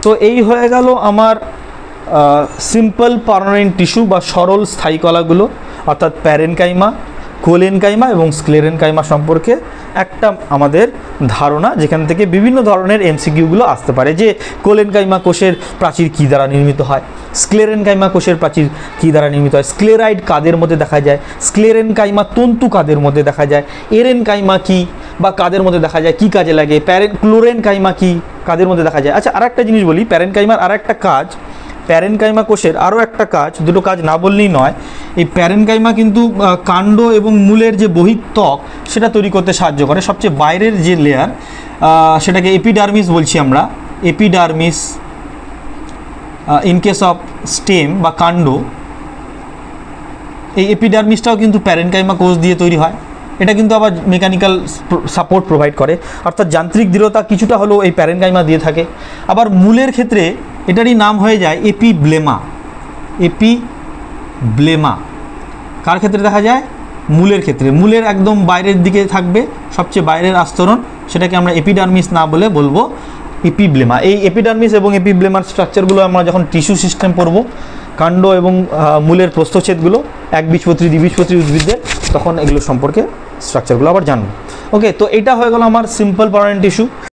তো এই হয়ে গেল আমার সিম্পল পার্মানেন্ট টিস্যু বা সরল স্থায়ী কলাগুলো, অর্থাৎ প্যারেনকাইমা, কোলেনকাইমা এবং স্ক্লেরেনকাইমা সম্পর্কে একটা আমাদের ধারণা, যেখান থেকে বিভিন্ন ধরনের এমসিকিউগুলো আসতে পারে। যে কোলেনকাইমা কোষের প্রাচীর কী দ্বারা নির্মিত হয়, স্ক্লেরেনকাইমা কোষের প্রাচীর কী দ্বারা নির্মিত হয়, স্ক্লেরাইড কাদের মধ্যে দেখা যায়, স্ক্লেরেনকাইমা তন্তু কাদের মধ্যে দেখা যায়, এরেনকাইমা কী বা কাদের মধ্যে দেখা যায়, কী কাজে লাগে, ক্লোরেনকাইমা কী কাদের মধ্যে দেখা যায়। আচ্ছা, আর একটা জিনিস বলি, প্যারেনকাইমার আর একটা কাজ, প্যারেনকাইমা কোষের আরও একটা কাজ, দুটো কাজ না বললেই নয়, এই প্যারেনকাইমা কিন্তু কাণ্ড এবং মূলের যে বহিঃত্বক সেটা তৈরি করতে সাহায্য করে। সবচেয়ে বাইরের যে লেয়ার সেটাকে এপিডার্মিস বলছি আমরা, epidermis in case of stem বা কাণ্ড, এই এপিডার্মিসটাও কিন্তু প্যারেনকাইমা কোষ দিয়ে তৈরি হয়। এটা কিন্তু আবার মেকানিক্যাল সাপোর্ট প্রোভাইড করে, অর্থাৎ যান্ত্রিক দৃঢ়তা কিছুটা হলেও এই প্যারেনকাইমা দিয়ে থাকে। আবার মূলের ক্ষেত্রে এটারই নাম হয়ে যায় এপিব্লেমা। এপিব্লেমা কার ক্ষেত্রে দেখা যায়? মূলের ক্ষেত্রে। মূলের একদম বাইরের দিকে থাকবে, সবচেয়ে বাইরের আস্তরণ, সেটাকে আমরা এপিডার্মিস না বলে বলবো এপিব্লেমা। এই এপিডার্মিস এবং এপিব্লেমার স্ট্রাকচারগুলো আমরা যখন টিস্যু সিস্টেম পড়বো, কাণ্ড এবং মূলের প্রস্থচ্ছেদগুলো, একবীজপত্রী দ্বিবীজপত্রী উদ্ভিদদের, তখন এগুলো সম্পর্কে স্ট্রাকচারগুলো আবার জানবো। ওকে, তো এটা হয়ে গেল আমার সিম্পল পার্মানেন্ট টিস্যু।